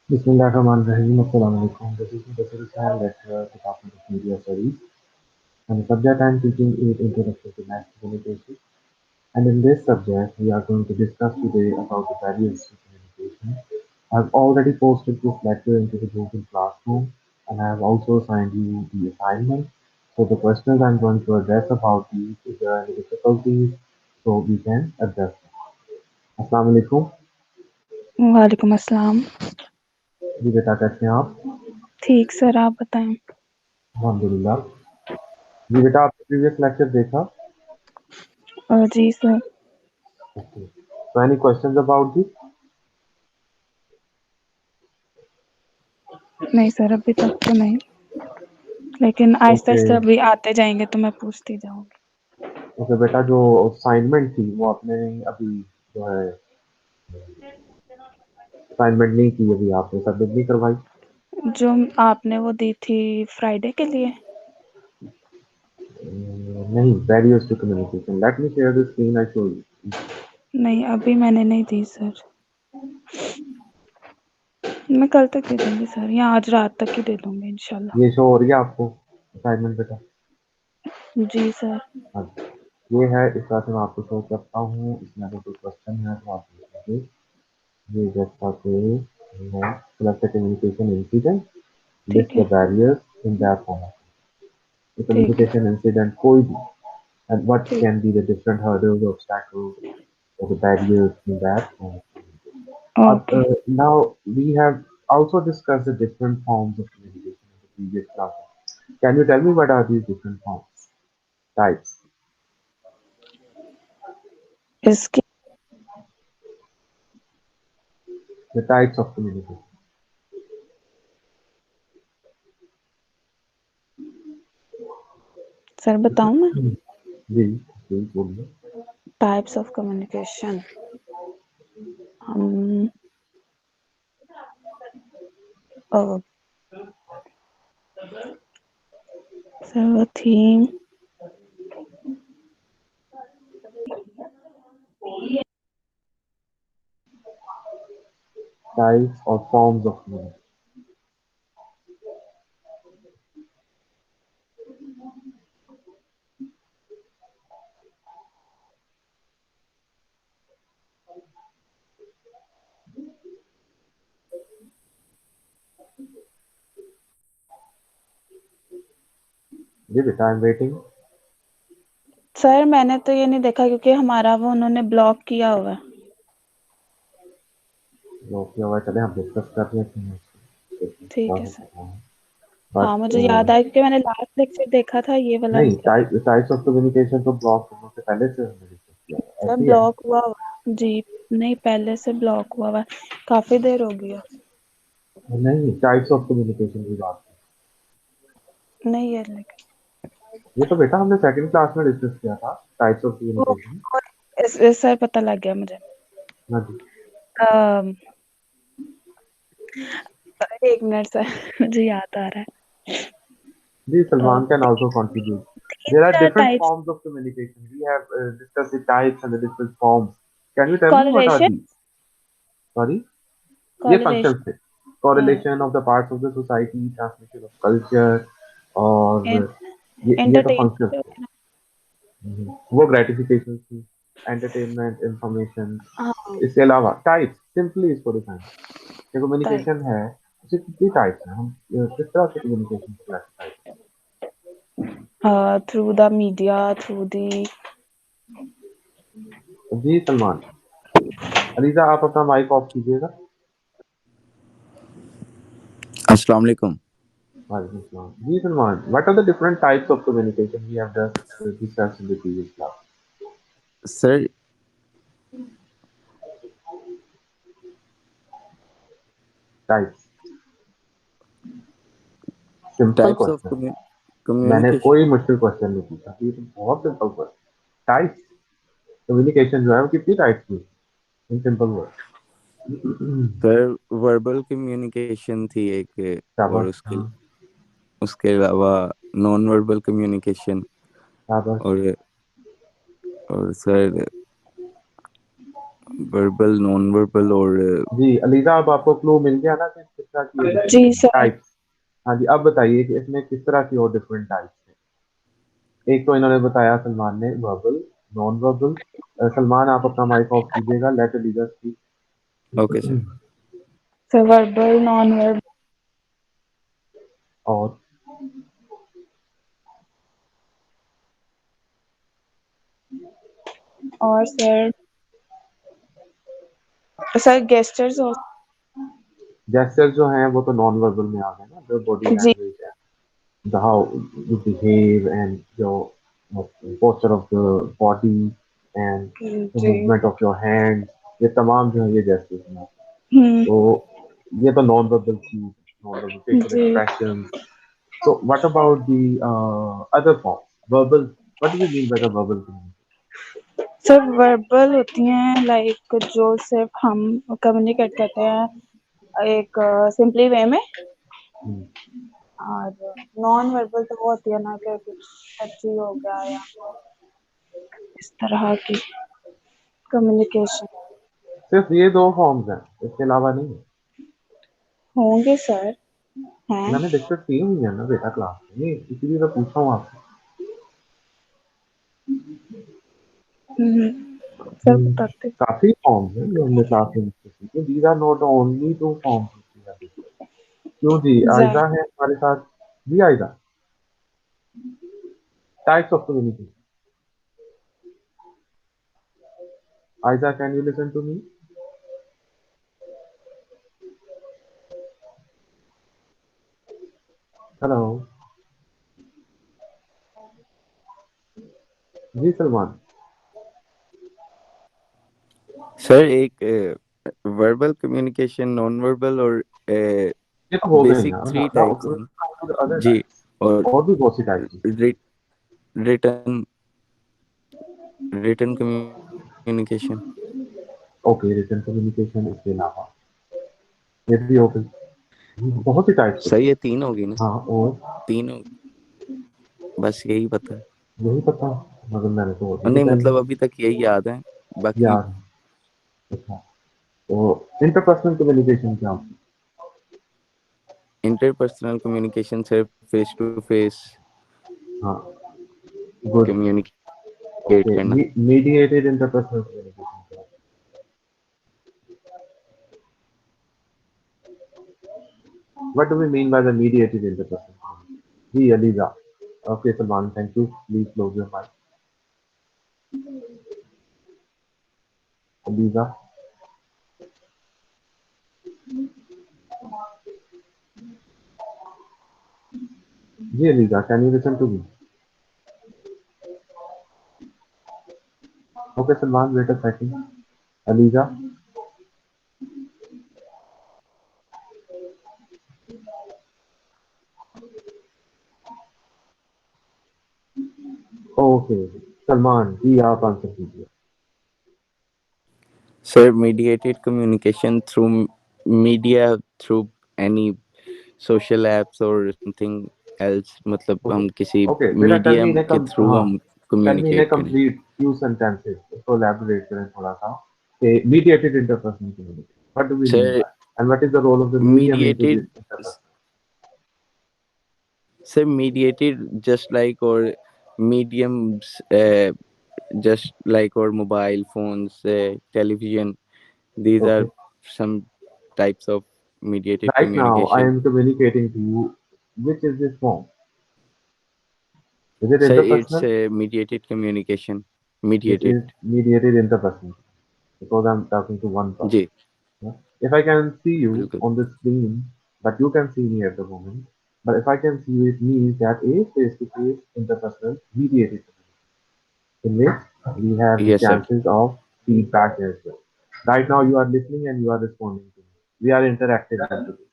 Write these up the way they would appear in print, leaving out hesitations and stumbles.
Bismillahirrahmanirrahim. Assalamu alaikum. This is Mr. Hussain, lecturer, Department of Media Studies, and the subject I am teaching is Introduction to Mass Communication. And in this subject, we are going to discuss today about the barriers to communication. I've already posted this lecture into the Google Classroom, and I have also assigned you the assignment. So the questions I'm going to address about these, if there are any difficulties, so we can address them. Assalamu alaikum. वालेकुम अस्सलाम। जी बेटा, कैसे हैं आप? ठीक sir, आप बताएं। अल्हम्दुलिल्लाह। जी बेटा, आपने प्रीवियस लेक्चर देखा? जी sir. Okay. So any questions about this? नहीं सर, अभी तक तो नहीं, लेकिन आहिस्ता Okay. आहिस्ता अभी आते जाएंगे तो मैं पूछती जाऊंगी। Okay बेटा, जो असाइनमेंट थी वो आपने अभी जो है असाइनमेंट नहीं की, अभी आपने सबमिट नहीं करवाई? जो आपने वो दी थी फ्राइडे के लिए? नहीं, barriers to communication. Let me share the screen, I show you. नहीं, अभी मैंने नहीं दी सर। मैं कल तक दे दूंगी सर, या आज रात तक ही दे दूंगी इंशाल्लाह। ये शो हो रही है आपको असाइनमेंट बेटा? जी सर। हाँ, ये है। इस तरह से मैं आपको शो करता हूँ। इसमें अगर कोई क्वेश्चन है तो आप देखेंगे। ये जैसा कि सेलेक्ट कम्युनिकेशन इंसिडेंट, ठीक लिस्ट है, the barriers in that format. ठीक है, कम्युनिकेशन इंसिडेंट कोई भी, and what ठीक। can be the different hurdles, obstacles, or the barriers in that. Okay. Now we have also discussed the different forms of communication in the previous classes. Can you tell me what are these different forms, types? इसकी The types of communication. Sir बताऊं मैं? जी जी बोलिए। Types of communication, sir वो थी Types or forms of communication. जी बेटा, I am waiting. Sir मैंने तो ये नहीं देखा क्योंकि हमारा वो उन्होंने ब्लॉक किया हुआ है। क्या हुआ, चले हम डिस्कस कर लेते हैं। ठीक है सर। हाँ, बट मुझे याद आया क्योंकि मैंने लास्ट लेक्चर देखा था ये वाला। नहीं, टाइप्स ऑफ कम्युनिकेशन तो ब्लॉक होने से पहले से हमने डिस्कस किया है, सर ऐसे ही है। ब्लॉक हुआ हुआ है। जी नहीं, पहले से ब्लॉक हुआ हुआ है, काफी देर हो गई है। नहीं, टाइप्स ऑफ कम्युनिकेशन की बात नहीं है लेकिन ये तो बेटा हमने सेकंड क्लास में डिस्कस किया था, टाइप्स ऑफ वो कम्युनिकेशन। सर पता लग गया मुझे। हाँ जी। अम, एक मिनट सर, मुझे याद आ रहा जी, है। Salman can also contribute. तीन There are चार different types. forms of communication. We have discussed the types and the different forms. Can you tell me what are coalition, these? Sorry? ये coalition functions थे। Correlation of the parts of the society, transmission of culture, और ये तो functions थे। Entertainment. वो gratification थी, entertainment, information। हाँ, इसके अलावा टाइप्स सिंपली इसको डिफाइन, ये टाइप कम्युनिकेशन है, उसे कितनी टाइप्स हैं, हम किस तरह से कम्युनिकेशन को classify through the media, through the. करें? जी सलमान। अलीजा, आप अपना माइक ऑफ कीजिएगा। अस्सलाम वालेकुम। वालेकुम सलाम। जी Salman, what are the different types of communication we have discussed in the previous class? Sir types, simple types of question. मैंने कम्युनिकेशन। कोई मुश्किल क्वेश्चन नहीं पूछा, ये तो बहुत सिंपल क्वेश्चन। टाइप्स कम्युनिकेशन जो है वो कितनी टाइप्स की, in simple word. Sir verbal communication थी एक, और शाबाश, उसके हाँ, उसके अलावा नॉन वर्बल कम्युनिकेशन, शाबाश। और सर वर्बल, नॉन वर्बल और जी अलीजा, अब आपको क्लू मिल गया ना कि किस तरह की जी सर। टाइप्स। हाँ जी, अब बताइए कि इसमें किस तरह की और डिफरेंट टाइप्स हैं। एक तो इन्होंने बताया सलमान ने वर्बल, नॉन वर्बल। सलमान आप अपना माइक ऑफ कीजिएगा, let Aliza speak. Okay sir. Sir verbal, non verbal और और सर गेस्टर्स और जेस्चर जो हैं वो तो नॉन वर्बल में आ गए ना, जो बॉडी जी लैंग्वेज है, the how you behave and your posture of the body and the ji movement of your hands, ये तमाम जो है ये जेस्चर्स हैं। हम्म तो ये तो नॉन वर्बल चीज, non verbal facial ji expression. So what about the other forms? Verbal. What do we mean by the verbal communication? Sir verbal होती हैं लाइक जो सिर्फ हम कम्युनिकेट करते हैं एक सिंपली वे में, Hmm. और नॉन वर्बल तो वो होती है ना कि कुछ अच्छी हो गया या इस तरह की कम्युनिकेशन। सिर्फ ये दो फॉर्म्स हैं, इसके अलावा नहीं है। होंगे सर, हैं। मैंने डिस्कस की हुई है ना बेटा क्लास में, इसीलिए तो पूछा हूँ आपसे। सर बताते। काफी फॉर्म्स हैं जो हमने क्लास में डिस्कस की थी। These are not only two forms. क्यों जी, आयजा है हमारे साथ। जी Aiza, types of communication. Aiza, can you listen to me? Hello जी सलमान। सर एक वर्बल कम्युनिकेशन, नॉन वर्बल और ये तो हो गए बेसिक यार। थ्री नाउ टाइप्स हैं अदर जी। टाइप्स, और और भी बहुत सी टाइप्स हैं। Return return communication. Okay, written communication इसके अलावा ये भी हो गई। बहुत सी टाइप्स सही होती है, है। तीन होगी ना? हाँ, और तीन हो, बस यही पता है। यही पता, मगर मैंने तो और भी नहीं बताई मतलब है अभी तक यही याद है, बाकी यार। अच्छा, तो इंटरपर्सनल कम्युनिकेशन क्या होती इंटरपर्सनल कम्युनिकेशन सिर्फ फेस टू फेस है? हाँ, गुड। कम्युनिकेट ओके, करना। Mediated interpersonal communication. What do we mean by the mediated interpersonal communication? Ji Aliza. Okay, Salman, thank you. Please close your mic. Aliza, ji Aliza, can you listen to me? Okay, Salman, wait a second. Aliza, okay. Salman जी, आप answer कीजिए। Sir mediated communication through media, through any social apps और something else, मतलब okay हम किसी okay बेटा, tell me medium in के through हाँ, हम टेल मी इन कम्युनिकेट करें। कंप्लीट फ्यू सेंटेंसेस, इसको एलैबोरेट करें थोड़ा सा कि mediated interpersonal communication, what do we mean sir by, and what is the role of the medium into this mediated interpersonal? Sir mediated just like और mediums, just like our mobile phones, television, these are Okay, some types of mediated right now I communication. am communicating to you. Which is this form? Is it So it's interpersonal? a mediated communication. It Mediated. is mediated interpersonal because I'm talking to one person. Ji Yeah? If I can see you बिल्कुल। on the screen, but you can see me at the moment, but if I can see you, it means that a face-to-face interpersonal mediated in which we have the Yes sir। chances of feedback as well. Right now, you are listening and you are responding to me. We are interactive into this.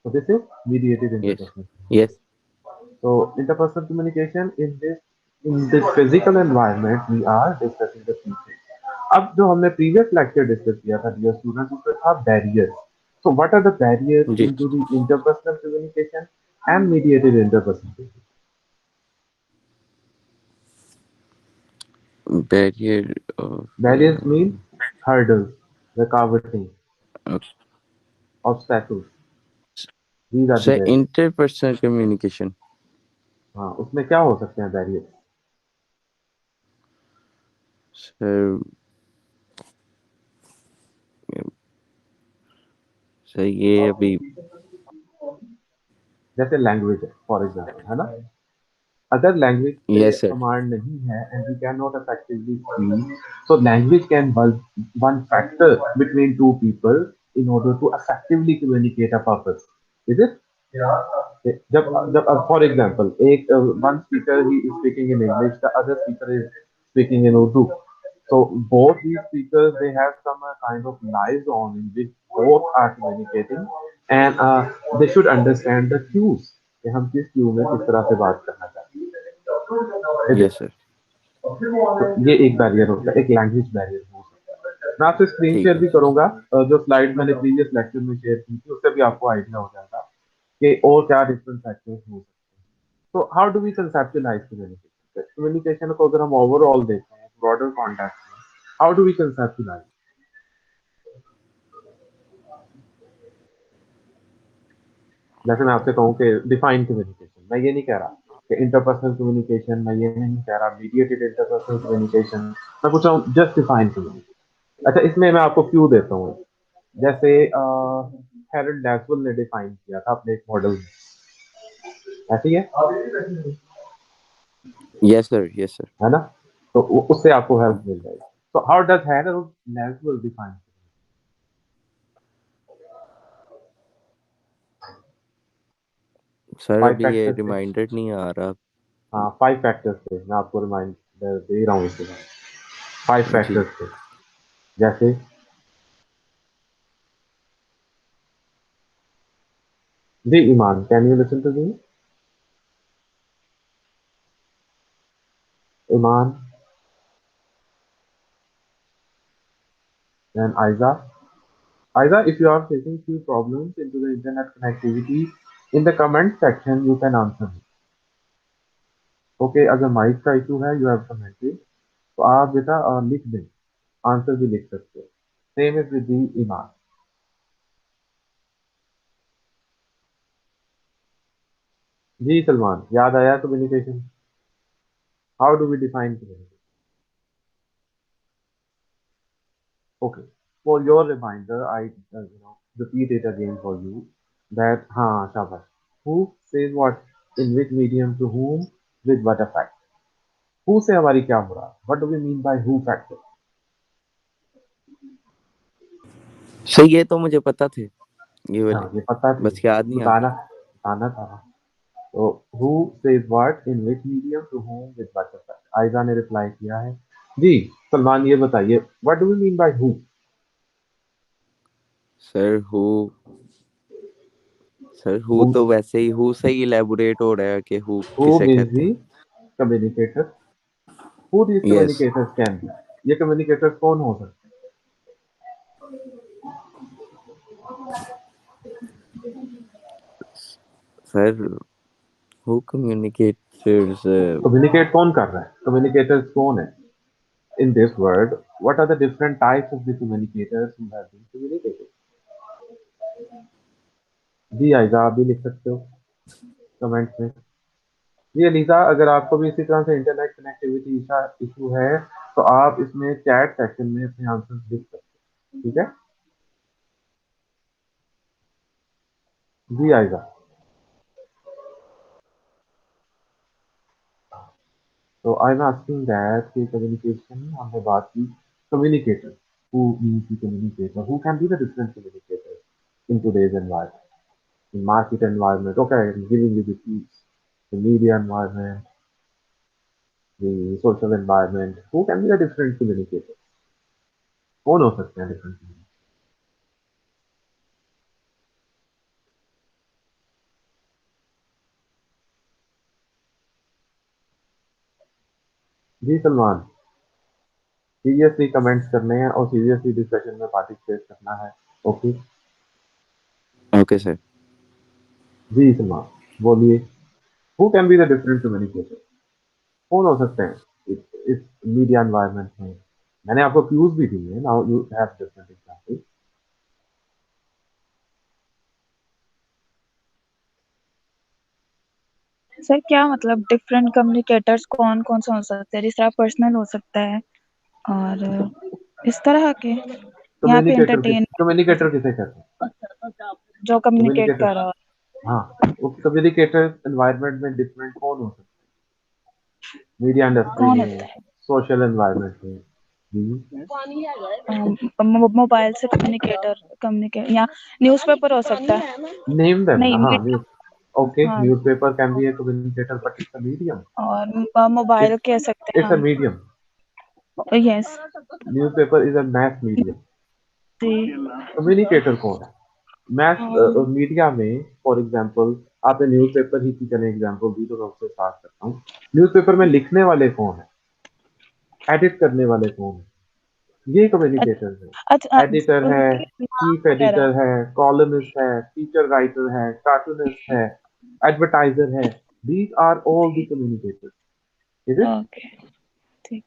So this is mediated Yes interpersonal yes communication. So interpersonal communication in this physical environment, we are discussing the key things. अब जो हमने previous lecture discuss किया था dear students, उसमें था barriers. So what are the barriers ji. into the interpersonal communication and mediated interpersonal communication? Barrier of Barriers mean hurdles. रुकावटें, Okay. Obstacles, these are the Sir, barriers. interpersonal communication. हाँ, उसमें क्या हो सकते हैं बैरियर्स? सर सर ये अभी जैसे लैंग्वेज है फॉर एग्जाम्पल, है ना? अगर लैंग्वेज पे यस सर कमांड नहीं है and we can not effectively speak, so language can one factor between two people in order to effectively communicate a purpose, is it? जब जब फॉर एग्जांपल एक one speaker he is speaking in English, the other speaker is speaking in Urdu, so both these speakers they have some kind of lives on in which both are communicating, and they should understand the cues कि हम किस Q में किस तरह से बात करना चाहते हैं। यस सर तो ये एक बैरियर होता है, एक लैंग्वेज बैरियर हो सकता है। मैं आपसे स्क्रीन ठीक शेयर है भी करूंगा, जो स्लाइड मैंने प्रीवियस लेक्चर में शेयर की थी उससे भी आपको आइडिया हो जाएगा कि और क्या डिफरेंट फैक्टर्स हो सकते हैं। तो how do we conceptualize communication? Communication को अगर हम ओवरऑल देखें ब्रॉडर कॉन्टेक्स्ट में, हाउ डू वी कंसेप्चुलाइज? जैसे मैं आपसे कहूँ कि डिफाइन कम्युनिकेशन, मैं ये नहीं कह रहा कि इंटरपर्सनल कम्युनिकेशन, मैं ये नहीं कह रहा मीडिएटेड इंटरपर्सनल कम्युनिकेशन, मैं पूछ रहा हूँ जस्ट डिफाइन कम्युनिकेशन। अच्छा, इसमें मैं आपको क्यों देता हूँ। जैसे हेरल्ड लैसवेल ने डिफाइन किया था अपने एक मॉडल में, ऐसे ही यस सर है ना? तो उससे आपको हेल्प मिल जाएगी। तो how does Harold Lasswell define? Sir five अभी ये फैक्टर्स थे। रिमाइंडर नहीं आ रहा हाँ, फाइव फैक्टर्स थे, मैं आपको रिमाइंडर दे रहा हूँ इसके बाद। फाइव जी फैक्टर्स थे, जैसे जी Iman, can you listen to me? Iman and Aiza. Aida, if you are facing few problems into the internet connectivity, in the comment section you can answer me. Okay, अगर माइक का issue है, you have commented, तो आप बेटा लिख दें, answer भी लिख सकते हो। Same is with the Iman. जी सलमान, याद आया communication? How do we define communication? Okay, for your reminder I repeat it again for you that, हाँ शाबाश, who says what in which medium to whom with what effect? Who say हमारी क्या मुराद? What do we mean by who factor? Sir ये तो मुझे पता थे ये हाँ, वाले ये पता थी, बस याद नहीं आ बताना बताना था। तो who says what in which medium to whom with what effect? Aiza ने रिप्लाई किया है। जी सलमान, ये बताइए what do we mean by who? Sir who who तो वैसे ही हु से ही इलेबोरेट हो रहा है कि हु हु किसे मीन्स कहते दी हैं communicator. Who these yes communicators can be? ये कम्युनिकेटर्स कौन हो सकते सर हु कम्युनिकेटर्स हैं? कम्युनिकेट कौन कर रहा है? कम्युनिकेटर्स कौन है? In this word what are the different types of the communicators who have been communicated? जी आयजा, आप भी लिख सकते हो कमेंट्स में। जी अलीजा, अगर आपको भी इसी तरह से इंटरनेट कनेक्टिविटी इशू है, तो आप इसमें चैट सेक्शन में अपने आंसर लिख सकते हैं, ठीक है? जी आएगा। तो आई एम आस्किंग दैट कि कम्युनिकेशन हमने बात की, communicator, who means the communicator, who can be the different communicator in today's environment, in market environment, okay I am giving you the keys, the media environment, the social environment, who can be the different communicator? कौन हो सकते हैं different? जी Salman, seriously comments करने हैं और seriously discussion में participate करना है। ओके ओके सर जी सलमान, बोलिए, who can be the different communicator? कौन हो सकते हैं इस मीडिया एनवायरनमेंट में? मैंने आपको क्यूज भी दी है, now you have different example. Sir क्या मतलब डिफरेंट कम्युनिकेटर्स कौन कौन से हो सकते हैं? जिस तरह पर्सनल हो सकता है और इस तरह के, यहाँ पे एंटरटेन कम्युनिकेटर किसे कहते हैं? जो कम्युनिकेट कम्युनिकेटर, कर रहा हो। हाँ, वो कम्युनिकेटर एनवायरनमेंट में डिफरेंट कौन हो सकते हैं? मीडिया इंडस्ट्री कौन में, होता है? सोशल एनवायरनमेंट में। मोबाइल से कम्युनिकेट या न्यूज़पेपर हो सकता है। नेम देम ना, नहीं, हाँ, मीडिया। ओके, हाँ, newspaper can be a communicator but it's a medium. और मोबाइल कह सकते इट्स हैं अ मीडियम। हम। Yes newspaper is a mass medium. जी। कम्युनिकेटर कौन है? मैथ um, मीडिया में, फॉर एग्जांपल, आपने न्यूज़पेपर ही की चले एग्जांपल दी तो मैं उससे स्टार्ट करता हूँ। न्यूज़पेपर में लिखने वाले कौन है? एडिट करने वाले कौन है? ये कम्युनिकेटर है। अच्छा, एडिटर है, उनके नाम चीफ वगैरह। एडिटर है, कॉलमिस्ट है, फीचर राइटर है, कार्टूनिस्ट है, एडवर्टाइजर है। These are all the communicators, is it? Okay, ठीक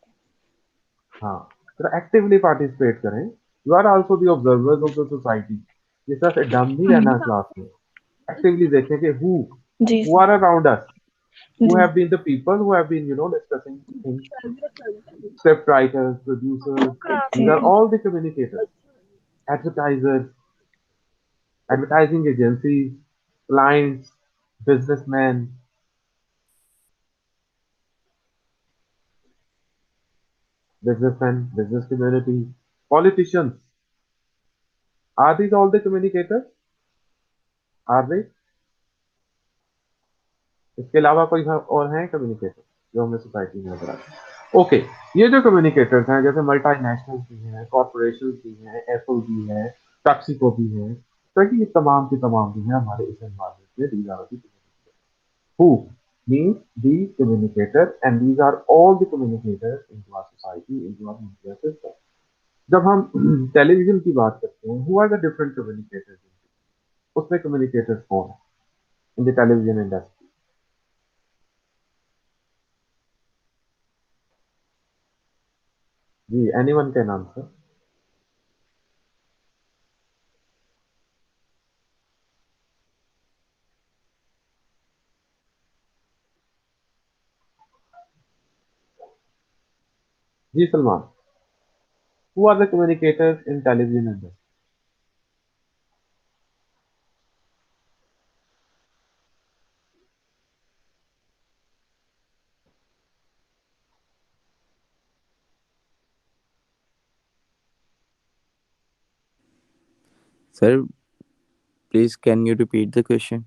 हाँ, तो एक्टिवली पार्टिसिपेट करें। You are also the observers of the society. जिस तरह से डम नहीं है। रहना क्लास में, एक्टिवली देखें कि जी who are around us, who ji. have been the people who have been, discussing things. Script writers, producers, these are ji. all the communicators. Advertisers, advertising agencies, clients, businessmen, business community, politicians. Are these all the communicators? Are they? इसके अलावा कोई और हैं communicator जो हमें society में नजर आते हैं? ओके, ये जो कम्युनिकेटर्स हैं, जैसे मल्टीनेशनल भी हैं, कॉर्पोरेशन भी हैं, एप्पल भी है, टैक्सीको भी है, तो ये तमाम के तमाम जो है हमारे इस एनवायरमेंट में these are the communicators. Who means the communicator, and these are all the communicators into our society, into our media system. जब हम टेलीविजन की बात करते हैं, who are the different communicators? उसमें कम्युनिकेटर्स कौन है इन द टेलीविजन इंडस्ट्री? जी, एनीवन कैन आंसर। जी Salman, who are the communicators in television industry? Sir, please can you repeat the question?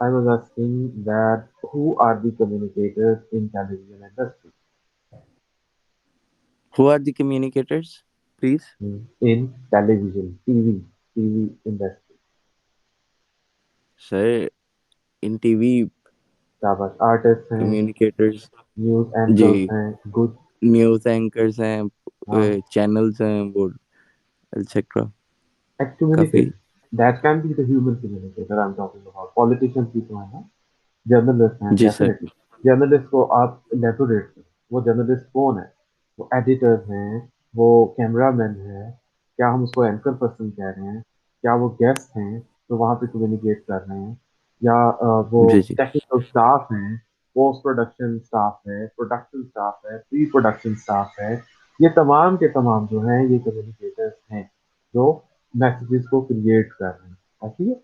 I was asking that who are the communicators in television industry? Who are the communicators, please? In television, TV industry. Sir, in TV शाबाश, artist हैं, communicators, news जी, anchors हैं, good. News anchors हैं, हाँ, channels हैं, वो etcetera एक काफ़ी। communicator, that can be the human communicator I'm talking about. Politicians भी तो है ना, जर्नलिस्ट हैं, जी सर। डेफिनेटली। जर्नलिस्ट को आप इलेबोरेट करें, वो जर्नलिस्ट कौन है? वो एडिटर्स हैं, वो कैमरामैन है, क्या हम उसको एंकर पर्सन कह रहे हैं, क्या वो गेस्ट हैं तो वहाँ पे कम्युनिकेट कर रहे हैं, या वो जी जी। टेक्निकल स्टाफ हैं, पोस्ट प्रोडक्शन स्टाफ है, प्रोडक्शन स्टाफ है, प्री प्रोडक्शन स्टाफ है। ये तमाम के तमाम जो हैं ये कम्युनिकेटर्स हैं जो मैसेजेस को क्रिएट कर रहे हैं, ऐसी है।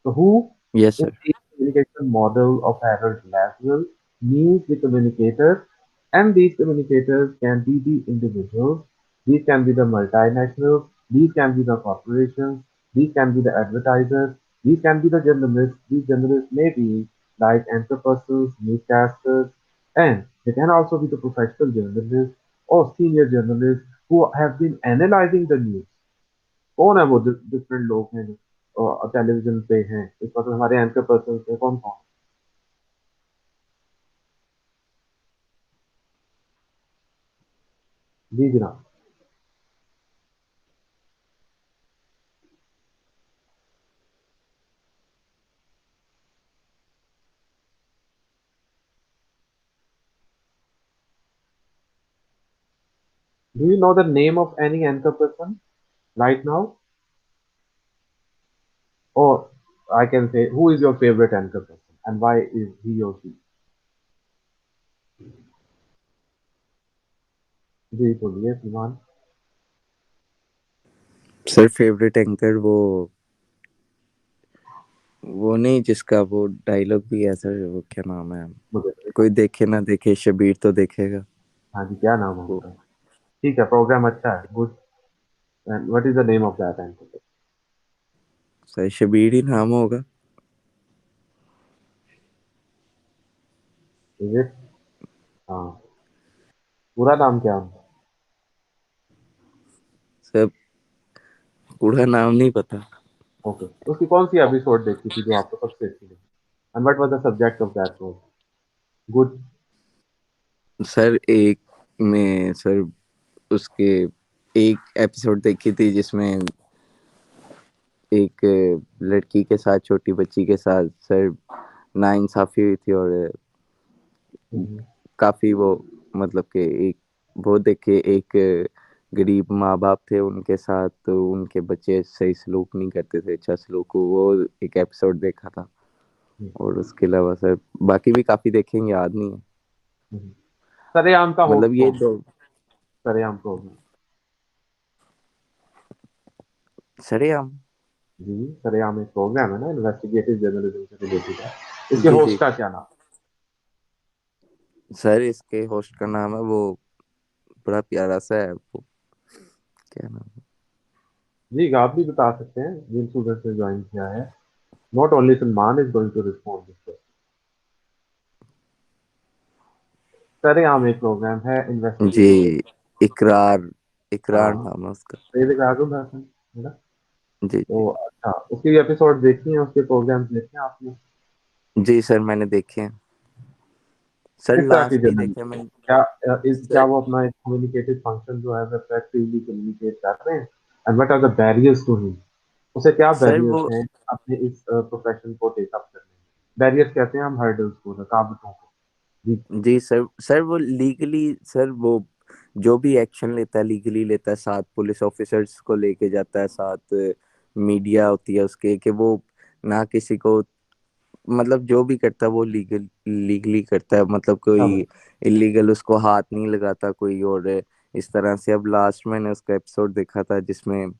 तो who yes in sir. the communication model of Harold Laswell means the communicators, and these communicators can be the individuals, these can be the multinationals, these can be the corporations, these can be the advertisers, these can be the journalists. These journalists may be like anchor persons, newscasters, and they can also be the professional journalists or senior journalists who have been analyzing the news. कौन है वो different लोग हैं जो television पे हैं इस वक्त हमारे एंकर पर्सन पे कौन कौन? जी जनाब। Do you know the name of any anchor person right now? Or I can say, who is your favorite anchor person and why is he or she? जी बोलिए श्रीमान. सर फेवरेट एंकर वो नहीं जिसका वो डायलॉग भी है sir, वो क्या नाम है? मुझे कोई देखे ना देखे शबीर तो देखेगा। हाँ जी, क्या नाम है वो उसका? ठीक है, प्रोग्राम अच्छा है, good. And what is the name of that anchor? Sir Shabir ही नाम होगा। Is it? हाँ. पूरा नाम क्या है? सर पूरा नाम नहीं पता। ओके, उसकी कौन सी एपिसोड देखी थी जो आपको सबसे अच्छी लगी? And what was the subject of that show? Good. Sir एक में सर उसके एक एपिसोड देखी थी जिसमें एक लड़की के साथ, छोटी बच्ची के साथ सर नाइंसाफी हुई थी, और काफी वो मतलब कि एक वो देखे, एक गरीब माँ बाप थे उनके साथ, तो उनके बच्चे सही सलूक नहीं करते थे, अच्छा सलूक, वो एक एपिसोड देखा था। और उसके अलावा सर बाकी भी काफी देखेंगे, याद नहीं है। सरेआम का मतलब होस्ट ये कौन? दो। सरेआम प्रोग्राम. सरेआम। जी, सरेआम एक प्रोग्राम है ना, इन्वेस्टिगेटिव जर्नलिज्म से रिलेटेड है. इसके जी जी होस्ट का क्या नाम? सर, इसके होस्ट का नाम है वो, बड़ा प्यारा सा है वो, क्या नाम है? जी, आप भी बता सकते हैं, जिन स्टूडेंट्स ने ज्वाइन किया है. Not only Salman is going to respond this. सरेआम एक प्रोग्राम है जी, इन्वेस्टिगेटिव. इकरार, इकरार हाँ, नाम है उसका। सैयद इकरारुल हसन है ना? जी जी तो अच्छा, उसके एपिसोड देखी हैं, उसके प्रोग्राम्स देखे हैं आपने? जी सर, मैंने देखे हैं सर, किस तरह की लास्ट ही जर्नल? देखे मैंने क्या क्या सर। वो अपना एक कम्युनिकेटिव फंक्शन जो है वो इफेक्टिवली कम्युनिकेट कर रहे हैं? And what are the barriers to him? उसे क्या सर बैरियर्स वो हैं अपने इस प्रोफेशन को टेक अप करने में? बैरियर्स कहते हैं हम हर्डल्स को, रुकावटों को. जी. जी सर, सर वो लीगली सर, वो जो भी एक्शन लेता है लीगली लेता है, साथ पुलिस ऑफिसर्स को लेके जाता है, साथ मीडिया होती है उसके, कि वो ना किसी को, मतलब जो भी करता है वो लीगली करता है, मतलब समझ. कोई इलीगल उसको हाथ नहीं लगाता कोई। और इस तरह से अब लास्ट मैंने उसका एपिसोड देखा था जिसमें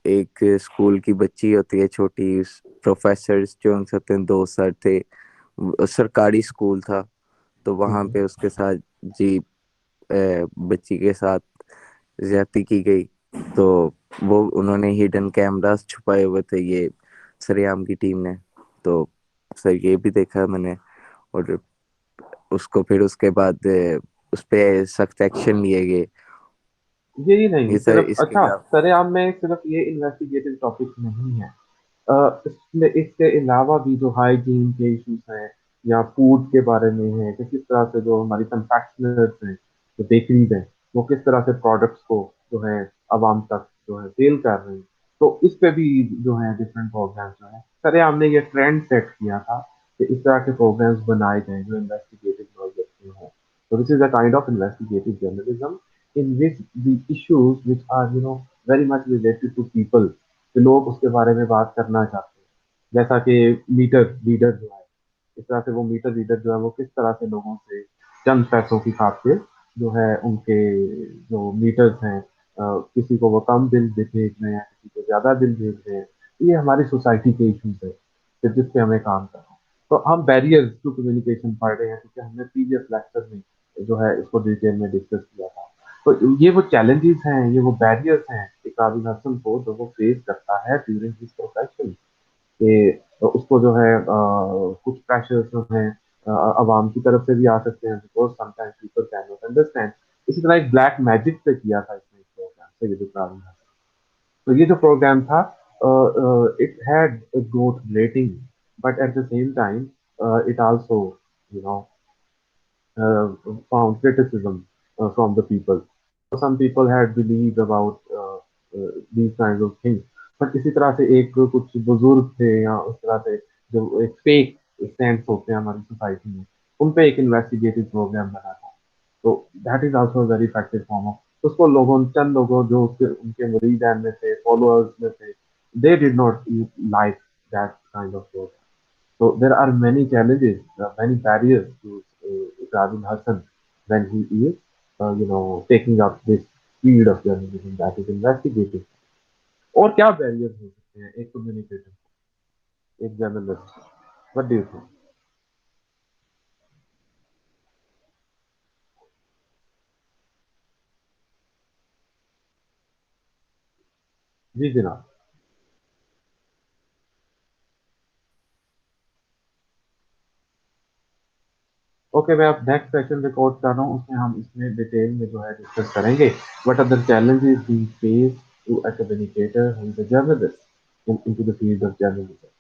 एक स्कूल की बच्ची होती है छोटी, प्रोफेसर जो उनसे होते हैं, दो सर थे, सरकारी स्कूल था, तो वहां पे उसके साथ जी बच्ची के साथ ज्यादती की गई। तो वो उन्होंने हिडन कैमरास छुपाए हुए थे, ये सरेआम की टीम ने। तो सर ये भी देखा मैंने, और उसको फिर उसके बाद उस पे सख्त एक्शन लिए गए। यही नहीं ये सर सिर्फ, इसके अच्छा, अलावा सरेआम में सिर्फ ये इन्वेस्टिगेटिव टॉपिक नहीं है. इसमें इसके अलावा भी जो हाइजीन के इश्यूज हैं या फूड के बारे में है कि किस तरह से जो हमारी कन्फेक्शनर्स हैं, जो बेकरीज हैं, वो किस तरह से प्रोडक्ट्स को जो है आवाम तक जो है सेल कर रहे हैं. तो इस पे भी जो है डिफरेंट प्रोग्राम्स जो है, सरे हमने ये ट्रेंड सेट किया था कि इस तरह के प्रोग्राम्स बनाए जाएं जो इन्वेस्टिगेटिव नॉलेज में हो. So this is a kind of investigative journalism in which the issues which are very much related to people, कि लोग उसके बारे में बात करना चाहते हैं. जैसा कि मीटर रीडर जो है, इस तरह से वो मीटर रीडर जो है वो किस तरह से लोगों से चंद पैसों की खातिर जो है उनके जो मीटर्स हैं, किसी को वो कम बिल भेज रहे हैं, किसी को ज्यादा बिल भेज रहे हैं. ये हमारी सोसाइटी के इश्यूज है कि जिस पे हमें काम करना है. तो हम बैरियर्स टू कम्युनिकेशन पढ़ रहे हैं क्योंकि हमने प्रीवियस लेक्चर में जो है इसको डिटेल में डिस्कस किया था. तो ये वो चैलेंजेस हैं, ये वो बैरियर्स हैं एक काबिल हसन को जो वो फेस करता है ड्यूरिंग हिज प्रोफेशन. कि उसको जो है कुछ प्रेशर्स जो हैं अवाम की तरफ से भी आ सकते हैं, because sometimes people can not understand. इसी तरह एक ब्लैक मैजिक पे किया था इसने एक प्रोग्राम से ये जो काबिल हसन. तो ये जो प्रोग्राम था, it had a growth rating, but at the same time it also you know found criticism from the people. Some people had believed about these kinds of things. But इसी तरह से एक कुछ बुजुर्ग थे या उस तरह से जो एक फेक सेंस होते हैं हमारी सोसाइटी में, उन पे एक इन्वेस्टिगेटिव प्रोग्राम बना था. तो that is also very effective form of उसको चंद लोगों जो उनके मुरीद में थे, फॉलोअर्स में थे, they did not like that kind of work. So there are many challenges, many barriers to Ibrahim Hassan when he is, taking up this field of journalism, that is investigating. और क्या barriers हो सकते हैं एक communicator, एक journalist? What do you think? जी जनाब। Okay, मैं अब नेक्स्ट सेशन रिकॉर्ड कर रहा हूँ, उसमें हम इसमें डिटेल में जो है डिस्कस करेंगे what are the challenges being faced to a communicator who is a journalist into the field of journalism.